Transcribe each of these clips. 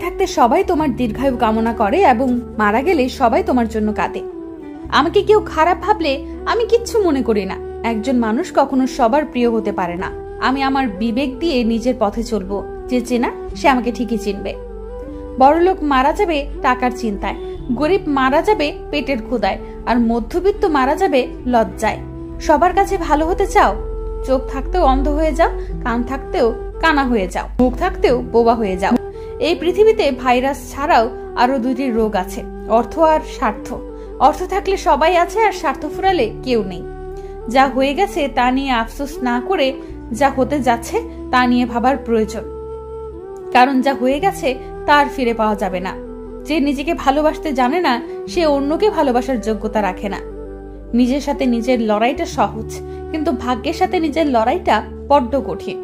থাকতে সবাই তোমার দীর্ঘায়ু কামনা করে এবং মারা গেলে সবাই তোমার জন্য কাঁদে। আমাকে কেউ খারাপ ভাবলে আমি কিচ্ছু মনে করি না। একজন মানুষ কখনো সবার প্রিয় হতে পারে না। আমি আমার বিবেক দিয়ে নিজের পথে চলবো। যে চেনা সে আমাকে ঠিকই চিনবে। বড়লোক মারা যাবে টাকার চিন্তায়, গরিব মারা যাবে পেটের ক্ষুধায়, আর মধ্যবিত্ত মারা যাবে লজ্জায়। সবার কাছে ভালো হতে চাও? চোখ থাকতেও অন্ধ হয়ে যাও, কান থাকতেও কানা হয়ে যাও, মুখ থাকতেও বোবা হয়ে যাও। এই পৃথিবীতে ভাইরাস ছাড়াও আরো দুইটি রোগ আছে, অর্থ আর স্বার্থ। অর্থ থাকলে সবাই আছে, আর স্বার্থ ফুরালে কেউ নেই। যা হয়ে গেছে তা নিয়ে আফসোস না করে যা হতে যাচ্ছে তা নিয়ে ভাবার প্রয়োজন। কারণ যা হয়ে গেছে তার ফিরে পাওয়া যাবে না। যে নিজেকে ভালোবাসতে জানে না সে অন্যকে ভালোবাসার যোগ্যতা রাখে না। নিজের সাথে নিজের লড়াইটা সহজ, কিন্তু ভাগ্যের সাথে নিজের লড়াইটা বড্ড কঠিন।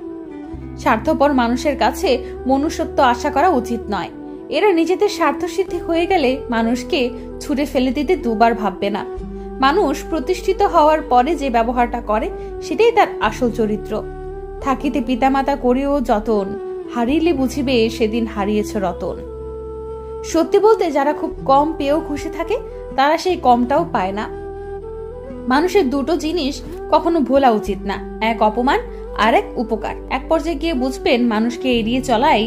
স্বার্থপর মানুষের কাছে মনুষ্যত্ব আশা করা উচিত নয়। এরা নিজেদের স্বার্থসিদ্ধি হয়ে গেলে মানুষকে ছুঁড়ে ফেলে দিতে দুবার ভাববে না। মানুষ প্রতিষ্ঠিত হওয়ার পরে যে ব্যবহারটা করে সেটাই তার আসল চরিত্র। থাকিতে পিতামাতা করিও যতন, হারিলে বুঝিবে সেদিন হারিয়েছ রতন। সত্যি বলতে যারা খুব কম পেয়েও খুশি থাকে তারা সেই কমটাও পায় না। মানুষের দুটো জিনিস কখনো ভোলা উচিত না, এক অপমান আর এক উপকার। এক পর্যায়ে গিয়ে বুঝবেন মানুষকে এড়িয়ে চলাই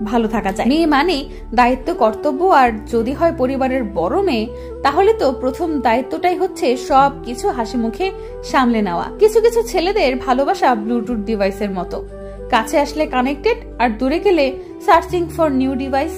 ভালো থাকা যায়। মেয়ে মানে দায়িত্ব, কর্তব্য, আর যদি হয় পরিবারের বড় মেয়ে তাহলে তো প্রথম দায়িত্বটাই হচ্ছে সব কিছু হাসি মুখে সামলে নেওয়া। কিছু কিছু ছেলেদের ভালোবাসা ব্লুটুথ ডিভাইসের মতো, কাছে আসলে কানেক্টেড আর দূরে গেলে সার্চিং ফর নিউ ডিভাইস।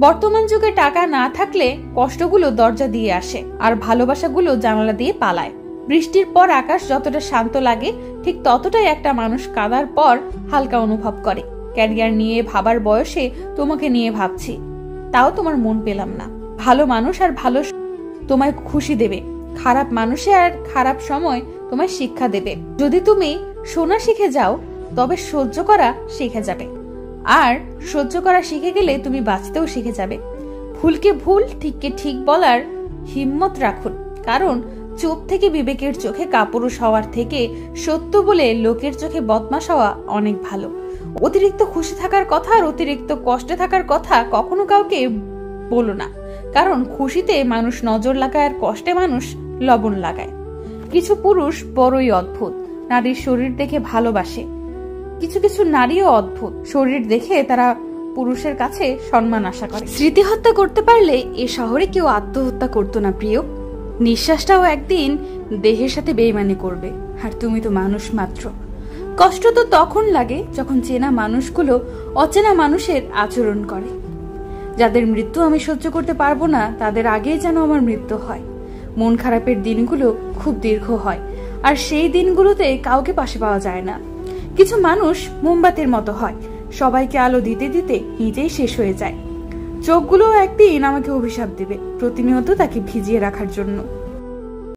বর্তমান যুগে টাকা না থাকলে কষ্টগুলো দরজা দিয়ে আসে, আর ভালোবাসাগুলো জানালা দিয়ে পালায়। বৃষ্টির পর আকাশ যতটা শান্ত লাগে ঠিক ততটাই একটা মানুষ কাঁদার পর হালকা অনুভব করে। ক্যারিয়ার নিয়ে ভাবার বয়সে তোমাকে নিয়ে ভাবছি, তাও তোমার মন পেলাম না। ভালো মানুষ আর ভালো তোমায় খুশি দেবে, খারাপ মানুষে আর খারাপ সময় তোমায় শিক্ষা দেবে। যদি তুমি শোনা শিখে যাও তবে সহ্য করা শিখে যাবে, আর সহ্য করা শিখে গেলে তুমি বাঁচতেও শিখে যাবে। ভুলকে ভুল, ঠিককে ঠিক বলার হিম্মত রাখুন, কারণ চুপ থেকে বিবেকের চোখে কাপুরুষ হওয়ার থেকে সত্য বলে লোকের চোখে বদমাশ হওয়া অনেক ভালো। অতিরিক্ত খুশি থাকার কথা আর অতিরিক্ত কষ্টে থাকার কথা কখনো কাউকে বলো না, কারণ খুশিতে মানুষ নজর লাগায় আর কষ্টে মানুষ লবণ লাগায়। কিছু পুরুষ বড়ই অদ্ভুত, নারীর শরীর দেখে ভালোবাসে। কিছু কিছু নারীও অদ্ভুত, শরীর দেখে তারা পুরুষের কাছে সম্মান আশা করে। স্মৃতি হত্যা করতে পারলে এ শহরে কেউ আত্মহত্যা করতো না প্রিয়। নিঃশ্বাসটাও একদিন দেহের সাথে বেইমানি করবে, আর তুমি তো মানুষ মাত্র। কষ্ট তো তখন লাগে যখন চেনা মানুষগুলো অচেনা মানুষের আচরণ করে। যাদের মৃত্যু আমি সহ্য করতে পারবো না তাদের আগেই যেন আমার মৃত্যু হয়। মন খারাপের দিনগুলো খুব দীর্ঘ হয়, আর সেই দিনগুলোতে কাউকে পাশে পাওয়া যায় না। কিছু মানুষ মোমবাতির মতো হয়, সবাইকে আলো দিতে দিতে নিজেই শেষ হয়ে যায়। চোখগুলো একদিন আমাকে অভিশাপ দেবে, প্রতিনিয়ত তাকে ভিজিয়ে রাখার জন্য।